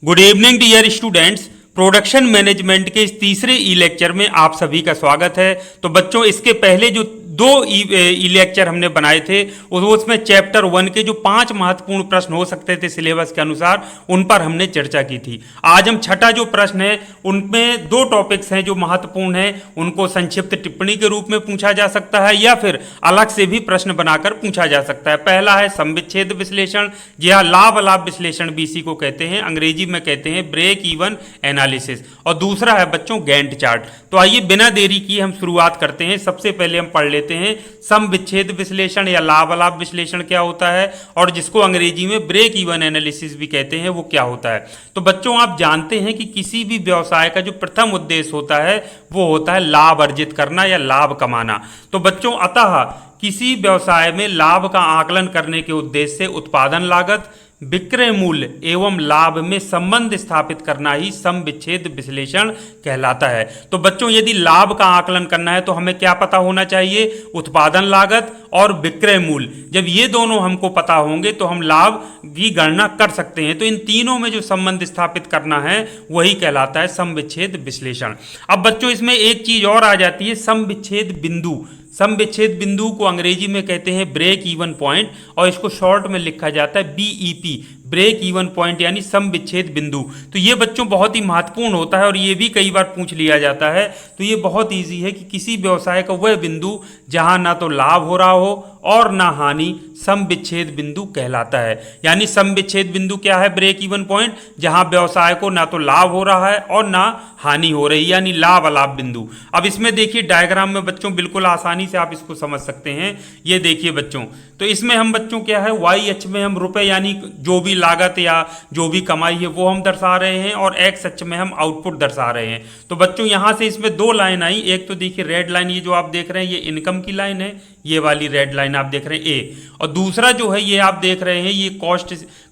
Good evening dear students. Production management के इस तीसरे ई लेक्चर में आप सभी का स्वागत है। तो बच्चों, इसके पहले जो दो ई लेक्चर हमने बनाए थे उसमें चैप्टर 1 के जो 5 महत्वपूर्ण प्रश्न हो सकते थे सिलेबस के अनुसार, उन पर हमने चर्चा की थी। आज हम छठा जो प्रश्न है उनमें दो टॉपिक्स हैं जो महत्वपूर्ण हैं, उनको संक्षिप्त टिप्पणी के रूप में पूछा जा सकता है या फिर अलग से भी प्रश्न बनाकर पूछा जा सकता है। पहला है समविच्छेद विश्लेषण, या लाभ अलाभ विश्लेषण भी इसी को कहते हैं, अंग्रेजी में कहते हैं ब्रेक इवन एनालिसिस। और दूसरा है बच्चों गैंट चार्ट। तो आइए बिना देरी किए हम शुरुआत करते हैं। सबसे पहले हम पढ़ लेते हैं समविच्छेद विश्लेषण या लाभ अलाभ विश्लेषण क्या होता है, और जिसको अंग्रेजी में ब्रेक इवन एनालिसिस भी कहते हैं, वो क्या होता है। तो बच्चों, आप जानते हैं कि किसी भी व्यवसाय का जो प्रथम उद्देश्य होता है वो होता है लाभ अर्जित करना या लाभ कमाना। तो बच्चों, अतः किसी व्यवसाय में लाभ का आकलन करने के उद्देश्य से उत्पादन लागत, विक्रय मूल्य एवं लाभ में संबंध स्थापित करना ही समविच्छेद विश्लेषण कहलाता है। तो बच्चों, यदि लाभ का आकलन करना है तो हमें क्या पता होना चाहिए? उत्पादन लागत और विक्रय मूल्य। जब ये दोनों हमको पता होंगे तो हम लाभ की गणना कर सकते हैं। तो इन तीनों में जो संबंध स्थापित करना है वही कहलाता है समविच्छेद विश्लेषण। अब बच्चों, इसमें एक चीज और आ जाती है, समविच्छेद बिंदु। समविच्छेद बिंदु को अंग्रेजी में कहते हैं ब्रेक इवन पॉइंट, और इसको शॉर्ट में लिखा जाता है बीईपी, ब्रेक इवन पॉइंट यानी समविच्छेद बिंदु। तो ये बच्चों बहुत ही महत्वपूर्ण होता है और ये भी कई बार पूछ लिया जाता है। तो ये बहुत इजी है कि किसी व्यवसाय का वह बिंदु जहां ना तो लाभ हो रहा हो और ना हानि, समविच्छेद बिंदु कहलाता है। यानी समविच्छेद बिंदु क्या है? ब्रेक इवन पॉइंट, जहां व्यवसाय को ना तो लाभ हो रहा है और ना हानि हो रही, यानी लाभ अलाभ बिंदु। अब इसमें देखिए डायग्राम में बच्चों बिल्कुल आसानी से आप इसको समझ सकते हैं। ये देखिए बच्चों, तो इसमें हम बच्चों क्या है, वाई अक्ष में हम रुपए यानी जो भी लागत या जो भी कमाई है वो हम दर्शा रहे हैं, और एक्स अक्ष में हम आउटपुट दर्शा रहे हैं। तो बच्चों यहां से इसमें दो लाइन आई। एक तो देखिए रेड लाइन, ये जो आप देख रहे हैं ये इनकम की लाइन है, ये वाली रेड लाइन आप देख रहे हैं ए। और दूसरा जो है ये आप देख रहे हैं ये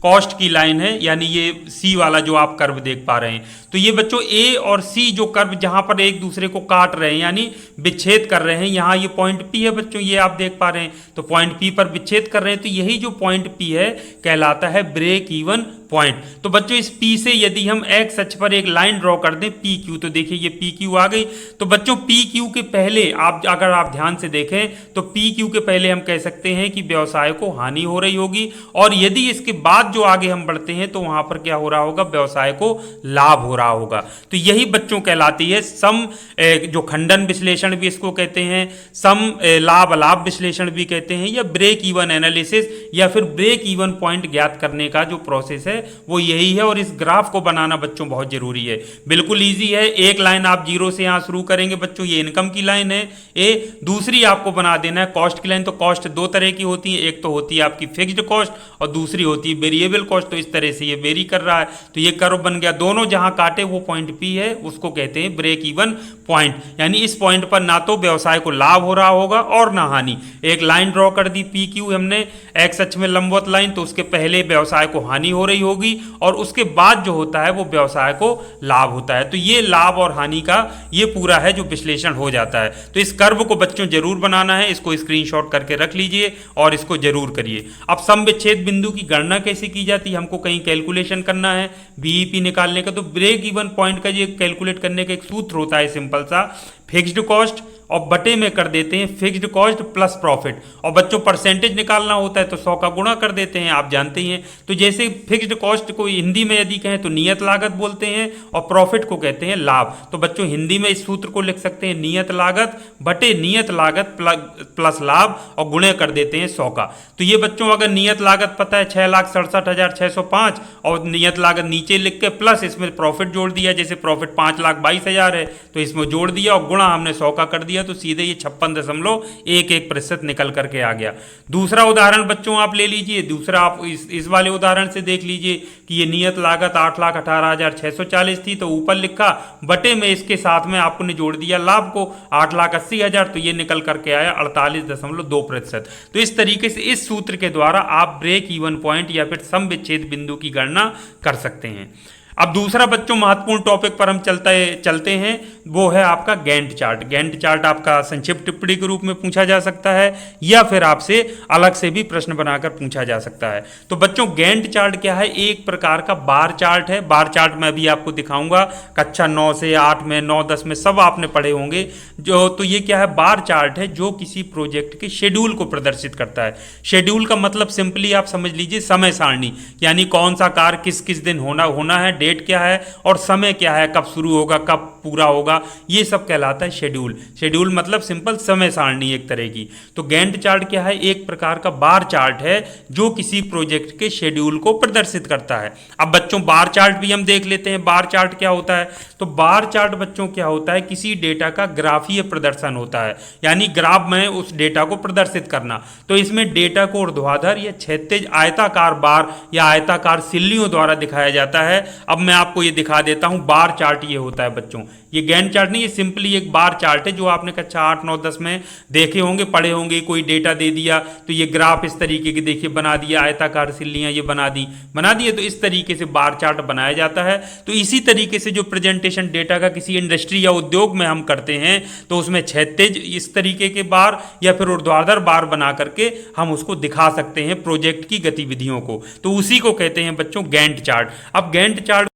कॉस्ट की लाइन है, यानी ये सी वाला जो आप कर्व देख पा रहे हैं। तो ये बच्चों ए और सी जो कर्व जहां पर एक दूसरे को काट रहे हैं यानी विच्छेद कर रहे हैं, यहां ये पॉइंट पी है बच्चों, ये आप देख पा रहे हैं। तो पॉइंट पी पर विच्छेद कर रहे हैं, तो यही जो पॉइंट पी है कहलाता है ब्रेक इवन पॉइंट। तो बच्चों इस P से यदि हम एक्स अक्ष पर एक लाइन ड्रॉ कर दें PQ, तो देखिए ये PQ आ गई। तो बच्चों PQ के पहले अगर आप ध्यान से देखें तो PQ के पहले हम कह सकते हैं कि व्यवसाय को हानि हो रही होगी, और यदि इसके बाद जो आगे हम बढ़ते हैं तो वहां पर क्या हो रहा होगा? व्यवसाय को लाभ हो रहा होगा। तो यही बच्चों कहलाती है सम, जो खंडन विश्लेषण भी इसको कहते हैं, सम लाभ अलाभ विश्लेषण भी कहते हैं, या ब्रेक इवन एनालिसिस या फिर ब्रेक इवन पॉइंट ज्ञात करने का जो प्रोसेस है वो यही है। और इस ग्राफ को बनाना बच्चों बहुत जरूरी है, बिल्कुल इजी है। एक लाइन आप जीरो से यहां शुरू करेंगे बच्चों, ये इनकम की लाइन है ए। दूसरी आपको बना देना है कॉस्ट की लाइन। तो कॉस्ट दो तरह की होती है, एक तो होती है आपकी फिक्स्ड कॉस्ट और दूसरी होती है वेरिएबल कॉस्ट। तो इस तरह से ये वेरी कर रहा है, तो ये कर्व बन गया। दोनों जहां काटे वो पॉइंट पी है, उसको कहते हैं ब्रेक इवन पॉइंट। यानी इस पॉइंट पर ना तो व्यवसाय को लाभ हो रहा होगा और ना हानि। एक लाइन ड्रॉ कर दी PQ हमने, एक्स अक्ष में लंबवत लाइन, तो उसके पहले व्यवसाय को हानि हो रही होगी और उसके बाद जो होता है वो व्यवसाय को लाभ होता है। तो ये लाभ और हानि का ये पूरा है जो विश्लेषण हो जाता है। तो इस कर्व को बच्चों जरूर बनाना है, इसको स्क्रीनशॉट करके रख लीजिए और इसको जरूर करिए। अब समविच्छेद बिंदु की गणना कैसे की जाती है? हमको कहीं कैलकुलेशन करना है बीईपी निकालने का, तो ब्रेक इवन पॉइंट का ये कैलकुलेट करने का एक सूत्र होता है सिंपल सा, फिक्स्ड कॉस्ट और बटे में कर देते हैं फिक्स्ड कॉस्ट प्लस प्रॉफिट। और बच्चों परसेंटेज निकालना होता है तो 100 का गुणा कर देते हैं, आप जानते ही हैं। तो जैसे फिक्स्ड कॉस्ट को हिंदी में यदि कहें तो नियत लागत बोलते हैं, और प्रॉफिट को कहते हैं लाभ। तो बच्चों हिंदी में इस सूत्र को लिख सकते हैं नियत लागत बटे नियत लागत प्लस लाभ, और गुणे कर देते हैं 100 का। तो ये बच्चों अगर नियत लागत पता है 6,67,605 और नियत लागत नीचे लिख के प्लस इसमें प्रॉफिट जोड़ दिया, जैसे प्रॉफिट 5,22,000 है तो इसमें जोड़ दिया और गुणा हमने 100 का कर दिया, तो सीधे ये 56.11% निकल करके आ गया। दूसरा उदाहरण बच्चों आप ले लीजिए, दूसरा आप इस वाले उदाहरण से देख लीजिए कि ये नियत लागत 8,18,640 थी, तो ऊपर लिखा बटे में इसके साथ में आपने जोड़ दिया लाभ को 8,80,000, तो ये निकल करके आया 48.2%। तो इस तरीके से इस सूत्र के द्वारा आप ब्रेक इवन पॉइंट या फिर समविच्छेद बिंदु की गणना कर सकते हैं। अब दूसरा बच्चों महत्वपूर्ण टॉपिक पर हम चलते हैं, वो है आपका गैंट चार्ट। गैंट चार्ट आपका संक्षिप्त टिप्पणी के रूप में पूछा जा सकता है या फिर आपसे अलग से भी प्रश्न बनाकर पूछा जा सकता है। तो बच्चों गैंट चार्ट क्या है? एक प्रकार का बार चार्ट है। बार चार्ट मैं भी आपको दिखाऊंगा, कक्षा 9 से 8 में, 9 10 में सब आपने पढ़े होंगे जो। तो ये क्या है? बार चार्ट है जो किसी प्रोजेक्ट के शेड्यूल को प्रदर्शित करता है। शेड्यूल का मतलब सिंपली आप समझ लीजिए समय सारणी, यानी कौन सा कार्य किस किस दिन होना है, डेट क्या है और समय क्या है, कब शुरू होगा कब पूरा होगा, ये सब कहलाता है शेड्यूल। शेड्यूल मतलब सिंपल समय सारणी एक तरह की। तो गैंट चार्ट क्या है? एक प्रकार का बार चार्ट है जो किसी प्रोजेक्ट के शेड्यूल को प्रदर्शित करता है। अब बच्चों बार चार्ट भी हम देख लेते हैं, बार चार्ट क्या होता है। तो बार चार्ट बच्चों क्या होता है? किसी डेटा का ग्राफीय प्रदर्शन होता है, यानी ग्राफ में उस डेटा को प्रदर्शित करना। तो इसमें डेटा को ऊर्ध्वाधर या क्षैतिज आयताकार बार या आयताकार सिल्लियों द्वारा दिखाया जाता है। अब मैं आपको ये दिखा देता हूं, बार चार्ट ये होता है बच्चों। ये गैंट चार्ट नहीं, ये सिंपली एक बार चार्ट है जो आपने कक्षा 8 9 10 में देखे होंगे, पढ़े होंगे। कोई डेटा दे दिया तो ये ग्राफ इस तरीके की देखिए बना दिया, आयताकार सिल्लियां ये बना दी है। तो इस तरीके से बार चार्ट बनाया जाता है। तो इसी तरीके से जो प्रेजेंटेशन डेटा का किसी इंडस्ट्री या उद्योग में हम करते हैं तो उसमें क्षैतिज इस तरीके के बार या फिर ऊर्ध्वाधर बार बना करके हम उसको दिखा सकते हैं प्रोजेक्ट की गतिविधियों को। तो उसी को कहते हैं बच्चों गैंट चार्ट।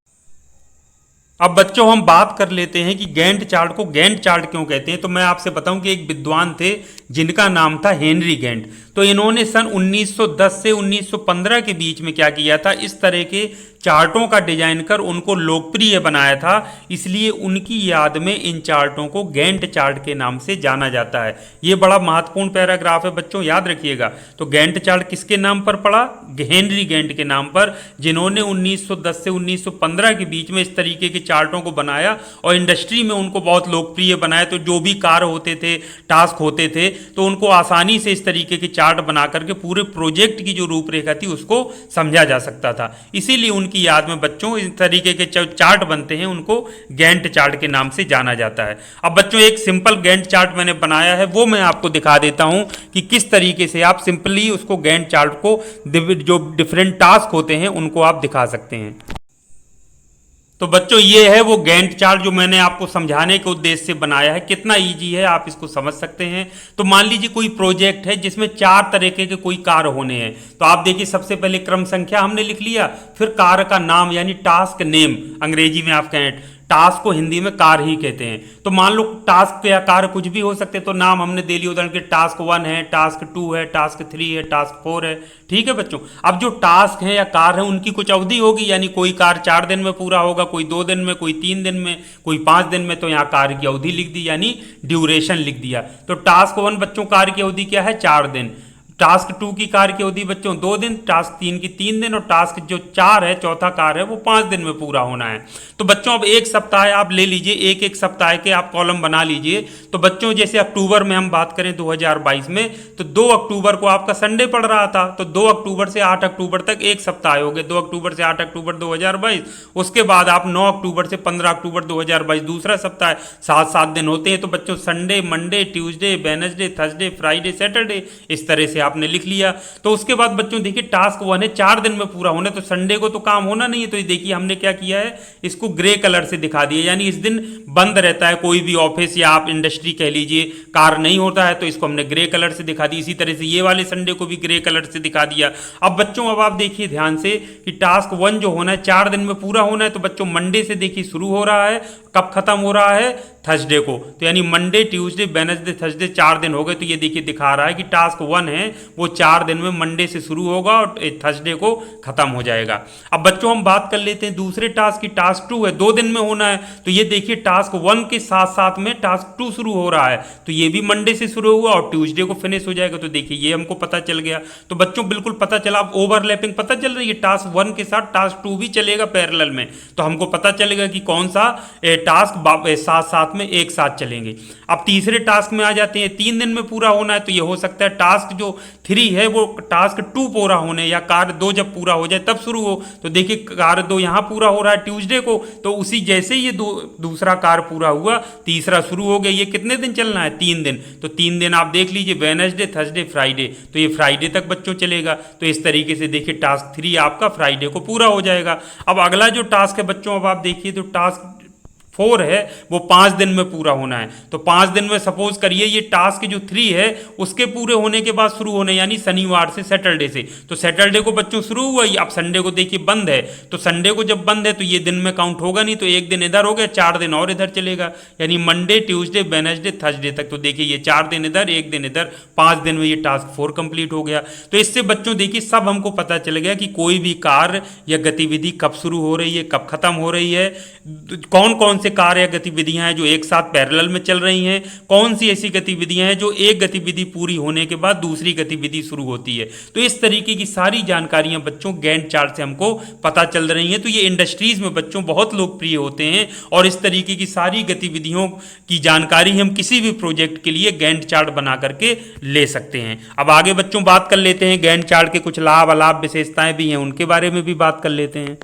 अब बच्चों हम बात कर लेते हैं कि गैंट चार्ट को गैंट चार्ट क्यों कहते हैं। तो मैं आपसे बताऊं कि एक विद्वान थे जिनका नाम था हेनरी गैंट। तो इन्होंने सन 1910 से 1915 के बीच में क्या किया था, इस तरह के चार्टों का डिजाइन कर उनको लोकप्रिय बनाया था। इसलिए उनकी याद में इन चार्टों को गैंट चार्ट के नाम से जाना जाता है। ये बड़ा महत्वपूर्ण पैराग्राफ है बच्चों, याद रखिएगा। तो गैंट चार्ट किसके नाम पर पड़ा? हेनरी गैंट के नाम पर, जिन्होंने 1910 से 1915 के बीच में इस तरीके के चार्टों को बनाया और इंडस्ट्री में उनको बहुत लोकप्रिय बनाया। तो जो भी कार्य होते थे, टास्क होते थे, तो उनको आसानी से इस तरीके के चार्ट बना करके पूरे प्रोजेक्ट की जो रूपरेखा थी उसको समझा जा सकता था। इसीलिए उनकी याद में बच्चों इस तरीके के चार्ट बनते हैं, उनको गैंट चार्ट के नाम से जाना जाता है। अब बच्चों एक सिंपल गैंट चार्ट मैंने बनाया है, वो मैं आपको दिखा देता हूं कि किस तरीके से आप सिंपली उसको गैंट चार्ट को जो डिफरेंट टास्क होते हैं उनको आप दिखा सकते हैं। तो बच्चों ये है वो गैंट चार्ट जो मैंने आपको समझाने के उद्देश्य से बनाया है। कितना इजी है आप इसको समझ सकते हैं। तो मान लीजिए कोई प्रोजेक्ट है जिसमें 4 तरीके के कोई कार्य होने हैं। तो आप देखिए सबसे पहले क्रम संख्या हमने लिख लिया, फिर कार्य का नाम यानी टास्क नेम, अंग्रेजी में आप कहें, टास्क को हिंदी में कार्य ही कहते हैं। तो मान लो टास्क या कार्य कुछ भी हो सकते हैं, तो नाम हमने दे लिया, उदाहरण के टास्क 1 है, टास्क 2 है, टास्क 3 है, टास्क 4 है। ठीक है बच्चों। अब जो टास्क है या कार्य है उनकी कुछ अवधि होगी, यानी कोई कार्य 4 दिन में पूरा होगा, कोई 2 दिन में, कोई 3 दिन में, कोई 5 दिन में। तो यहाँ कार्य की अवधि लिख दी, यानी ड्यूरेशन लिख दिया। तो टास्क 1 बच्चों कार्य की अवधि क्या है? 4 दिन। टास्क 2 की कार्य की अवधि बच्चों 2 दिन, टास्क 3 की 3 दिन, और टास्क जो 4 है, चौथा कार्य है, वो 5 दिन में पूरा होना है। तो बच्चों अब एक सप्ताह आप ले लीजिए, एक एक सप्ताह के आप कॉलम बना लीजिए। तो बच्चों जैसे अक्टूबर में हम बात करें 2022 में, तो 2 अक्टूबर को आपका संडे पड़ रहा था, तो 2 अक्टूबर से 8 अक्टूबर तक एक सप्ताह हो गए। 2 अक्टूबर से 8 अक्टूबर 2022, उसके बाद आप 9 अक्टूबर से 15 अक्टूबर 2022 दूसरा सप्ताह है, 7 दिन होते हैं। तो बच्चों Sunday, Monday, Tuesday, Wednesday, Thursday, Friday, Saturday, इस तरह से आपने लिख लिया। तो उसके बाद बच्चों देखिए टास्क 1 है, 4 दिन में पूरा होना है, तो संडे को तो काम होना नहीं है। तो देखिए हमने क्या किया है, इसको ग्रे कलर से दिखा दिया, यानी इस दिन बंद रहता है, कोई भी ऑफिस या आप इंडस्ट्री कह लीजिए, कार्य नहीं होता है, तो इसको हमने ग्रे कलर से दिखा दी। इसी तरह से ये वाले संडे को भी ग्रे कलर से दिखा दिया। अब बच्चों अब आप देखिए ध्यान से कि टास्क 1 जो होना है 4 दिन में पूरा होना है। तो बच्चों मंडे से देखिए शुरू हो रहा है, कब खत्म हो रहा है? थर्सडे को। तो यानी मंडे, ट्यूसडे, वेडनेसडे, थर्सडे 4 दिन हो गए। तो ये देखिए दिखा रहा है कि टास्क 1 है वो 4 दिन में मंडे से शुरू होगा और थर्सडे को खत्म हो जाएगा। अब बच्चों हम बात कर लेते हैं दूसरे टास्क की। टास्क 2 है, 2 दिन में होना है। तो ये देखिए टास्क 1 के साथ साथ में टास्क 2 शुरू हो रहा है, तो ये भी मंडे से शुरू हुआ और ट्यूसडे को फिनिश हो जाएगा। तो देखिए ये हमको पता चल गया। तो बच्चों बिल्कुल पता चला, अब ओवरलैपिंग पता चल रही है, टास्क 1 के साथ टास्क 2 भी चलेगा पैरेलल में। तो हमको पता चलेगा कि कौन सा टास्क साथ साथ साथ में एक साथ चलेंगे। अब तीसरे टास्क में आ जाते हैं, 3 दिन में पूरा होना है, तो ये हो सकता है टास्क जो 3 है वो टास्क 2 पूरा होने या कार्य 2 जब पूरा हो जाए तब शुरू हो। तो देखिए कार्य 2 यहाँ पूरा हो रहा है ट्यूसडे को, तो उसी जैसे ये दूसरा कार्य पूरा हुआ तीसरा शुरू हो गया। ये कितने दिन चलना है? 3 दिन। तो 3 दिन आप देख लीजिए, वेडनेसडे, थर्सडे, फ्राइडे, तो ये फ्राइडे तक बच्चों चलेगा। तो इस तरीके से देखिए टास्क 3 आपका फ्राइडे को पूरा हो जाएगा। अब अगला जो टास्क है बच्चों, अब आप देखिए तो टास्क 4 है वो 5 दिन में पूरा होना है। तो 5 दिन में सपोज करिए ये टास्क जो 3 है उसके पूरे होने के बाद शुरू होने, यानी शनिवार से सैटरडे से। तो सैटरडे को बच्चों शुरू हुआ, अब संडे को देखिए बंद है, तो संडे को जब बंद है तो ये दिन में काउंट होगा नहीं, तो एक दिन इधर हो गया, 4 दिन और इधर चलेगा, यानी मंडे, ट्यूसडे, वेडनेसडे, थर्सडे तक। तो देखिए ये 4 दिन इधर, एक दिन इधर, 5 दिन में ये टास्क 4 कंप्लीट हो गया। तो इससे बच्चों देखिए सब हमको पता चल गया कि कोई भी कार्य या गतिविधि कब शुरू हो रही है, कब खत्म हो रही है, कौन कौन से कार्य या गतिविधियां हैं जो एक साथ पैरेलल में चल रही हैं, कौन सी ऐसी गतिविधियां हैं जो एक गतिविधि पूरी होने के बाद दूसरी गतिविधि शुरू होती है। तो इस तरीके की सारी जानकारियां बच्चों गैंट चार्ट से हमको पता चल रही हैं। तो ये इंडस्ट्रीज में बच्चों बहुत लोकप्रिय होते हैं और इस तरीके की सारी गतिविधियों की जानकारी हम किसी भी प्रोजेक्ट के लिए गैंट चार्ट बना करके ले सकते हैं। अब आगे बच्चों बात कर लेते हैं गैंट चार्ट के कुछ लाभ अलाभ विशेषताएं भी हैं, उनके बारे में भी बात कर लेते हैं।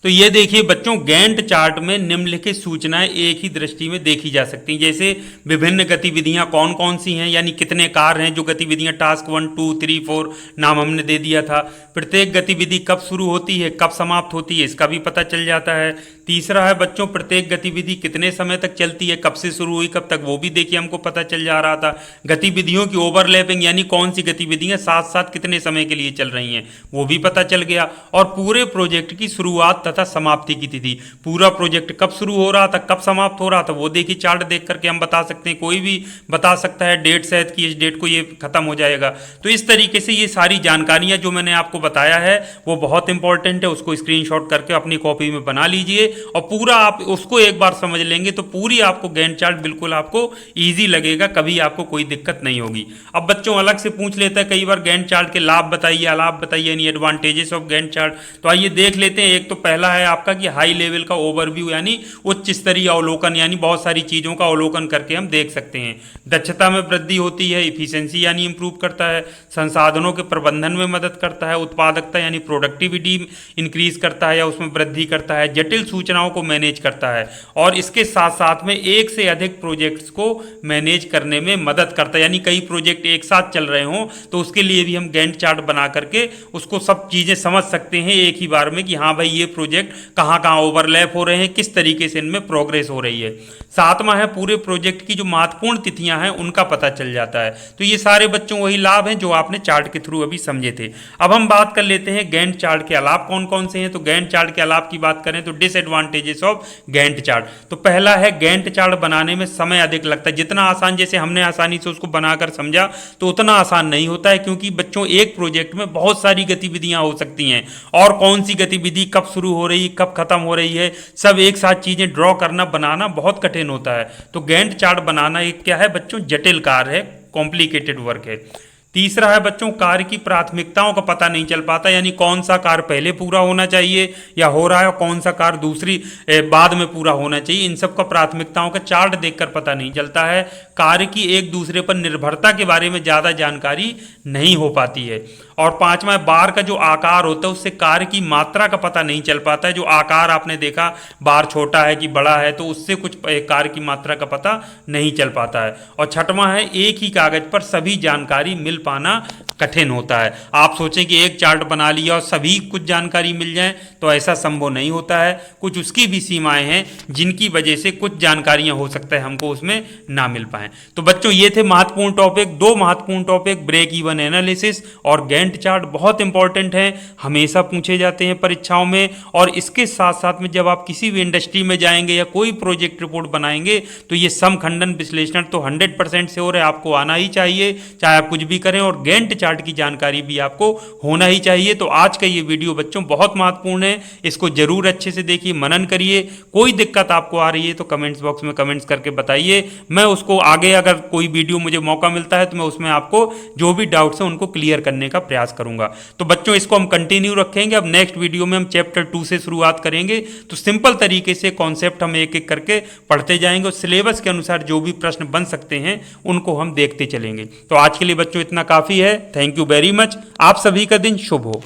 तो ये देखिए बच्चों गैंट चार्ट में निम्नलिखित सूचनाएं एक ही दृष्टि में देखी जा सकती हैं। जैसे विभिन्न गतिविधियां कौन कौन सी हैं, यानी कितने कार्य हैं जो गतिविधियां टास्क 1, 2, 3, 4 नाम हमने दे दिया था। प्रत्येक गतिविधि कब शुरू होती है, कब समाप्त होती है, इसका भी पता चल जाता है। तीसरा है बच्चों प्रत्येक गतिविधि कितने समय तक चलती है, कब से शुरू हुई कब तक, वो भी देखिए हमको पता चल जा रहा था। गतिविधियों की ओवरलैपिंग, यानी कौन सी गतिविधियां साथ साथ कितने समय के लिए चल रही हैं, वो भी पता चल गया। और पूरे प्रोजेक्ट की शुरुआत तथा समाप्ति की तिथि, पूरा प्रोजेक्ट कब शुरू हो रहा था कब समाप्त हो रहा था, वो देखिए चार्ट देख करके हम बता सकते हैं। कोई भी बता सकता है डेट शायद कि इस डेट को ये खत्म हो जाएगा। तो इस तरीके से ये सारी जानकारियां जो मैंने आपको बताया है वो बहुत इंपॉर्टेंट है, उसको स्क्रीनशॉट करके अपनी कॉपी में बना लीजिए और पूरा आप उसको एक बार समझ लेंगे तो पूरी आपको गैंट चार्ट बिल्कुल आपको ईजी लगेगा, कभी आपको कोई दिक्कत नहीं होगी। अब बच्चों अलग से पूछ लेता है कई बार गैंट चार्ट के लाभ बताइए, अलाभ बताइए, यानी एडवांटेजेस ऑफ गैंट चार्ट। तो आइए देख लेते हैं। एक तो पहला है आपका कि हाई लेवल का ओवरव्यू, यानी उच्च स्तरीय अवलोकन, यानी बहुत सारी चीजों का अवलोकन करके हम देख सकते हैं। दक्षता में वृद्धि होती है, इफिशिएंसी यानी इंप्रूव करता है, संसाधनों के प्रबंधन में मदद करता है, उत्पादकता यानी प्रोडक्टिविटी इंक्रीज करता है या उसमें वृद्धि करता है, जटिल सूचनाओं को मैनेज करता है और इसके साथ साथ में एक से अधिक प्रोजेक्ट्स को मैनेज करने में मदद करता है, यानी कई प्रोजेक्ट एक साथ चल रहे हों तो उसके लिए भी हम गैंट चार्ट बना करके उसको सब चीजें समझ सकते हैं एक ही बार में कि हाँ भाई ये प्रोजेक्ट कहाँ कहाँ ओवरलैप हो रहे हैं, किस तरीके से इनमें प्रोग्रेस हो रही है। सातवां है पूरे प्रोजेक्ट की जो महत्वपूर्ण तिथियां हैं उनका पता चल जाता है। तो ये सारे बच्चों वही लाभ हैं जो आपने चार्ट के थ्रू अभी समझे थे। अब हम बात कर लेते हैं गैंट चार्ट के अलाभ कौन कौन से हैं। तो गैंट चार्ट के अलाभ की बात करें तो डिसएडवांटेजेस ऑफ गैंट चार्ट। तो पहला है गैंट चार्ट बनाने में समय अधिक लगता है। जितना आसान, जैसे हमने आसानी से उसको बनाकर समझा तो उतना आसान नहीं होता है, क्योंकि बच्चों एक प्रोजेक्ट में बहुत सारी गतिविधियां हो सकती हैं और कौन सी गतिविधि कब शुरू हो रही कब खत्म हो रही है, सब एक साथ चीजें ड्रॉ करना बनाना बहुत कठिन होता है। तो गैंट चार्ट बनाना एक क्या है बच्चों, जटिल कार्य है, कॉम्प्लिकेटेड वर्क है। तीसरा है बच्चों कार्य की प्राथमिकताओं का पता नहीं चल पाता, यानी कौन सा कार्य पहले पूरा होना चाहिए या हो रहा है और कौन सा कार्य दूसरी बाद में पूरा होना चाहिए, इन सब का प्राथमिकताओं का चार्ट देखकर पता नहीं चलता है। कार्य की एक दूसरे पर निर्भरता के बारे में ज़्यादा जानकारी नहीं हो पाती है। और पांचवा बार का जो आकार होता है उससे कार्य की मात्रा का पता नहीं चल पाता है। जो आकार आपने देखा बार छोटा है कि बड़ा है तो उससे कुछ कार्य की मात्रा का पता नहीं चल पाता है। और छठवां है एक ही कागज पर सभी जानकारी मिल पाना कठिन होता है। आप सोचें कि एक चार्ट बना लिया और सभी कुछ जानकारी मिल जाए तो ऐसा संभव नहीं होता है। कुछ उसकी भी सीमाएं हैं जिनकी वजह से कुछ जानकारियां हो सकता है हमको उसमें ना मिल पाए। तो बच्चों ये थे महत्वपूर्ण टॉपिक, दो महत्वपूर्ण टॉपिक, ब्रेक इवन एनालिसिस और गैंट चार्ट बहुत इंपॉर्टेंट हैं, हमेशा पूछे जाते हैं परीक्षाओं में। और इसके साथ साथ में जब आप किसी भी इंडस्ट्री में जाएंगे या कोई प्रोजेक्ट रिपोर्ट बनाएंगे तो ये समखंडन विश्लेषण तो 100% श्योर है आपको आना ही चाहिए, चाहे आप कुछ भी करें। करें और गैंट चार्ट की जानकारी भी आपको होना ही चाहिए। तो आज का ये वीडियो बच्चों बहुत महत्वपूर्ण है, इसको जरूर अच्छे से देखिए, मनन करिए। कोई दिक्कत आपको आ रही है तो कमेंट्स बॉक्स में कमेंट्स करके बताइए, मैं उसको आगे अगर कोई वीडियो मुझे मौका मिलता है तो मैं उसमें आपको जो भी डाउट्स हैं उनको क्लियर करने का प्रयास करूंगा। तो बच्चों इसको हम कंटिन्यू रखेंगे। अब नेक्स्ट वीडियो में हम चैप्टर 2 से शुरुआत करेंगे। तो सिंपल तरीके से कॉन्सेप्ट हम एक एक करके पढ़ते जाएंगे और सिलेबस के अनुसार जो भी प्रश्न बन सकते हैं उनको हम देखते चलेंगे। तो आज के लिए बच्चों इतना काफी है। Thank you very much. आप सभी का दिन शुभ हो।